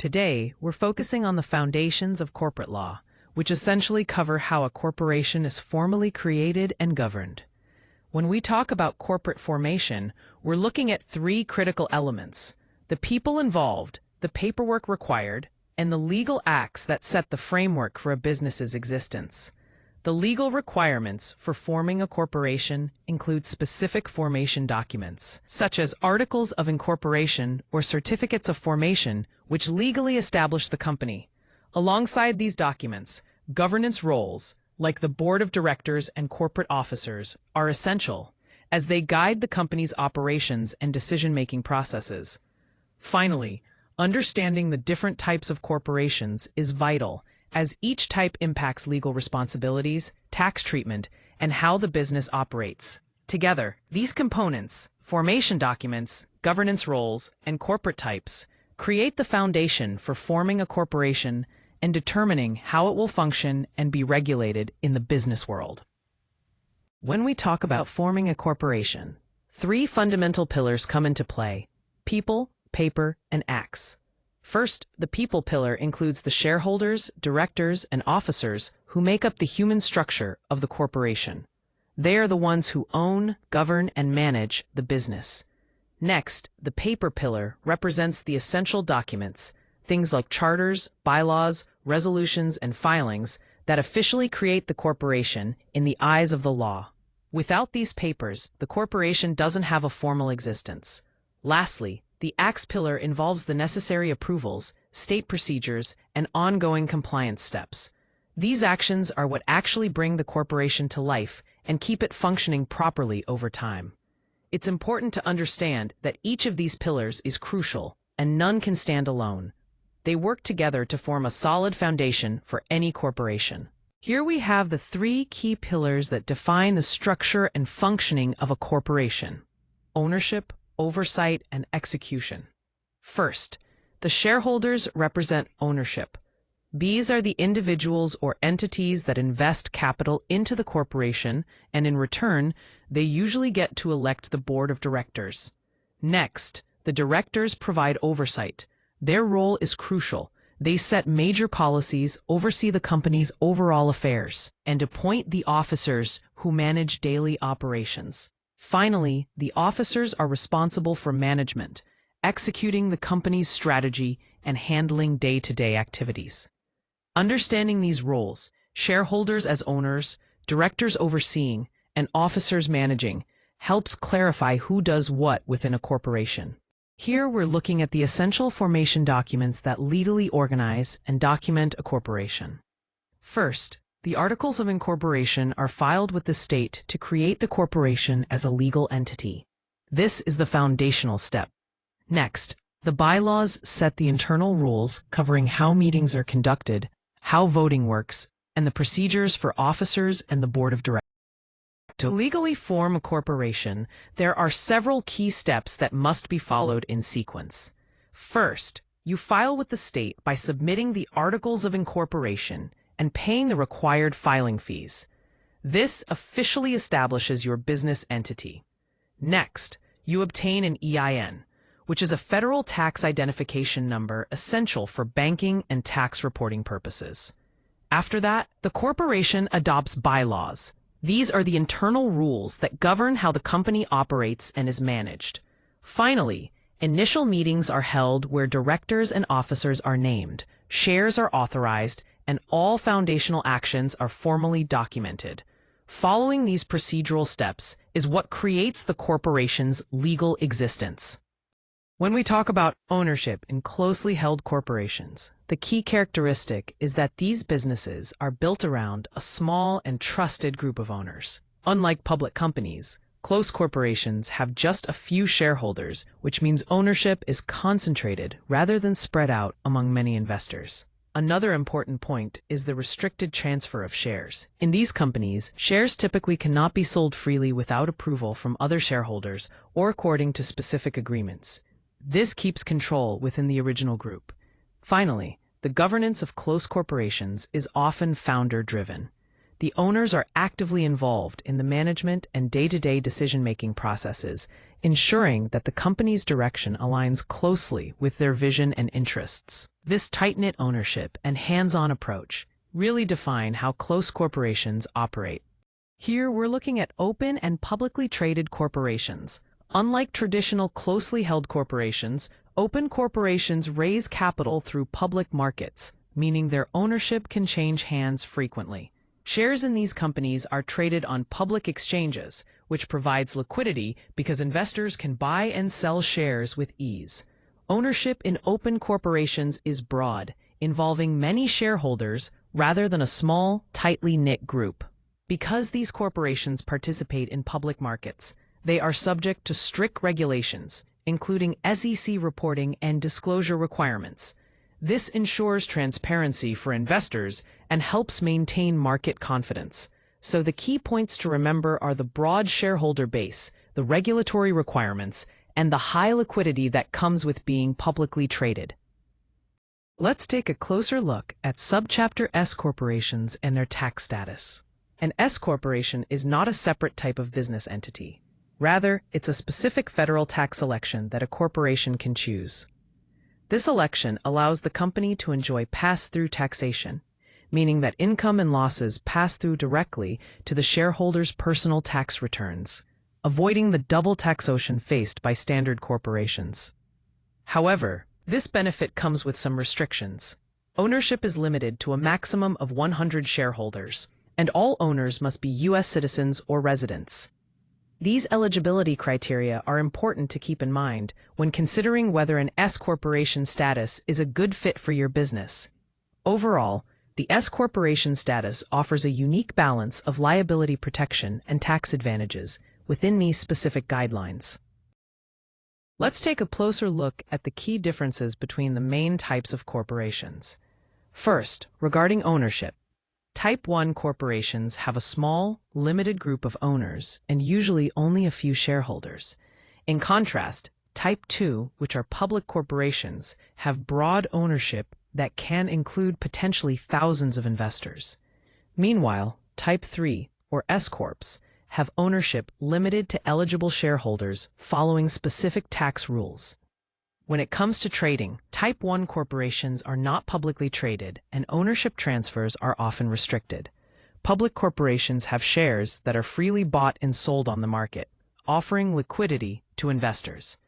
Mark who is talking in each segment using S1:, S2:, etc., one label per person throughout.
S1: Today, we're focusing on the foundations of corporate law, which essentially cover how a corporation is formally created and governed. When we talk about corporate formation, we're looking at three critical elements: the people involved, the paperwork required, and the legal acts that set the framework for a business's existence. The legal requirements for forming a corporation include specific formation documents, such as articles of incorporation or certificates of formation, which legally establish the company. Alongside these documents, governance roles, like the board of directors and corporate officers, are essential, as they guide the company's operations and decision-making processes. Finally, understanding the different types of corporations is vital, as each type impacts legal responsibilities, tax treatment, and how the business operates. Together, these components, formation documents, governance roles, and corporate types, create the foundation for forming a corporation and determining how it will function and be regulated in the business world. When we talk about forming a corporation, three fundamental pillars come into play: people, paper, and acts. First, the people pillar includes the shareholders, directors, and officers who make up the human structure of the corporation. They are the ones who own, govern, and manage the business. Next, the paper pillar represents the essential documents, things like charters, bylaws, resolutions, and filings that officially create the corporation in the eyes of the law. Without these papers, the corporation doesn't have a formal existence. Lastly, the acts pillar involves the necessary approvals, state procedures, and ongoing compliance steps. These actions are what actually bring the corporation to life and keep it functioning properly over time. It's important to understand that each of these pillars is crucial, and none can stand alone. They work together to form a solid foundation for any corporation. Here we have the three key pillars that define the structure and functioning of a corporation: ownership, oversight, and execution. First, the shareholders represent ownership. These are the individuals or entities that invest capital into the corporation, and in return, they usually get to elect the board of directors. Next, the directors provide oversight. Their role is crucial. They set major policies, oversee the company's overall affairs, and appoint the officers who manage daily operations. Finally, the officers are responsible for management, executing the company's strategy and handling day-to-day activities. Understanding these roles, shareholders as owners, directors overseeing, and officers managing, helps clarify who does what within a corporation. Here we're looking at the essential formation documents that legally organize and document a corporation. First, the articles of incorporation are filed with the state to create the corporation as a legal entity. This is the foundational step. Next, the bylaws set the internal rules covering how meetings are conducted, how voting works, and the procedures for officers and the board of directors. To legally form a corporation, there are several key steps that must be followed in sequence. First, you file with the state by submitting the articles of incorporation and paying the required filing fees. This officially establishes your business entity. Next, you obtain an EIN, which is a federal tax identification number essential for banking and tax reporting purposes. After that, the corporation adopts bylaws. These are the internal rules that govern how the company operates and is managed. Finally, initial meetings are held where directors and officers are named, shares are authorized, and all foundational actions are formally documented. Following these procedural steps is what creates the corporation's legal existence. When we talk about ownership in closely held corporations, the key characteristic is that these businesses are built around a small and trusted group of owners. Unlike public companies, close corporations have just a few shareholders, which means ownership is concentrated rather than spread out among many investors. Another important point is the restricted transfer of shares. In these companies, shares typically cannot be sold freely without approval from other shareholders or according to specific agreements. This keeps control within the original group. Finally, the governance of close corporations is often founder-driven. The owners are actively involved in the management and day-to-day decision-making processes, ensuring that the company's direction aligns closely with their vision and interests. This tight-knit ownership and hands-on approach really define how close corporations operate. Here we're looking at open and publicly traded corporations. Unlike traditional closely held corporations, open corporations raise capital through public markets, meaning their ownership can change hands frequently. Shares in these companies are traded on public exchanges, which provides liquidity because investors can buy and sell shares with ease. Ownership in open corporations is broad, involving many shareholders rather than a small, tightly knit group. Because these corporations participate in public markets, they are subject to strict regulations, including SEC reporting and disclosure requirements. This ensures transparency for investors and helps maintain market confidence. So the key points to remember are the broad shareholder base, the regulatory requirements, and the high liquidity that comes with being publicly traded. Let's take a closer look at Subchapter S corporations and their tax status. An S corporation is not a separate type of business entity. Rather, it's a specific federal tax election that a corporation can choose. This election allows the company to enjoy pass-through taxation, meaning that income and losses pass through directly to the shareholders' personal tax returns, avoiding the double taxation faced by standard corporations. However, this benefit comes with some restrictions. Ownership is limited to a maximum of 100 shareholders, and all owners must be U.S. citizens or residents. These eligibility criteria are important to keep in mind when considering whether an S corporation status is a good fit for your business. Overall, the S corporation status offers a unique balance of liability protection and tax advantages within these specific guidelines. Let's take a closer look at the key differences between the main types of corporations. First, regarding ownership. Type 1 corporations have a small, limited group of owners and usually only a few shareholders. In contrast, Type 2, which are public corporations, have broad ownership that can include potentially thousands of investors. Meanwhile, Type 3, or S-corps, have ownership limited to eligible shareholders following specific tax rules. When it comes to trading, Type 1 corporations are not publicly traded and ownership transfers are often restricted. Public corporations have shares that are freely bought and sold on the market, offering liquidity to investors.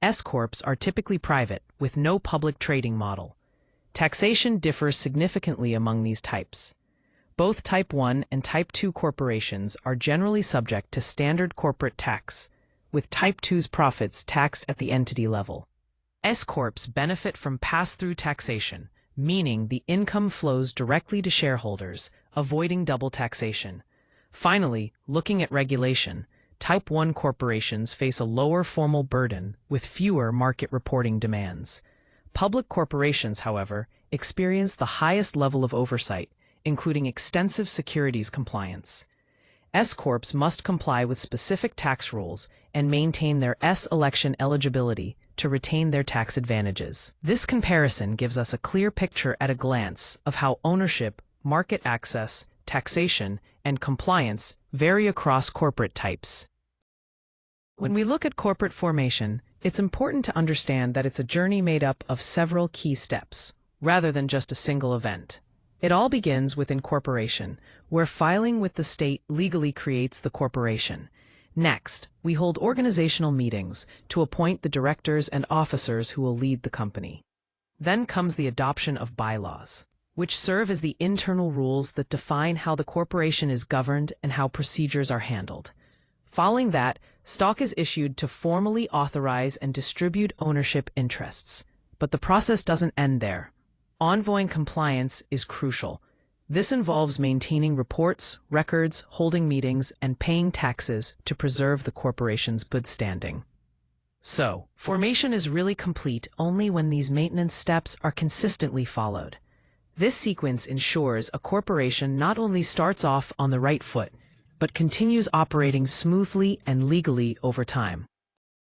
S1: S-corps are typically private, with no public trading model. Taxation differs significantly among these types. Both Type 1 and Type 2 corporations are generally subject to standard corporate tax, with Type 2's profits taxed at the entity level. S-corps benefit from pass-through taxation, meaning the income flows directly to shareholders, avoiding double taxation. Finally, looking at regulation, Type 1 corporations face a lower formal burden with fewer market reporting demands. Public corporations, however, experience the highest level of oversight, including extensive securities compliance. S-corps must comply with specific tax rules and maintain their S-election eligibility to retain their tax advantages. This comparison gives us a clear picture at a glance of how ownership, market access, taxation, and compliance vary across corporate types. When we look at corporate formation, it's important to understand that it's a journey made up of several key steps, rather than just a single event. It all begins with incorporation, where filing with the state legally creates the corporation. Next, we hold organizational meetings to appoint the directors and officers who will lead the company. Then comes the adoption of bylaws, which serve as the internal rules that define how the corporation is governed and how procedures are handled. Following that, stock is issued to formally authorize and distribute ownership interests. But the process doesn't end there. Ongoing compliance is crucial. This involves maintaining reports, records, holding meetings, and paying taxes to preserve the corporation's good standing. So, formation is really complete only when these maintenance steps are consistently followed. This sequence ensures a corporation not only starts off on the right foot, but continues operating smoothly and legally over time.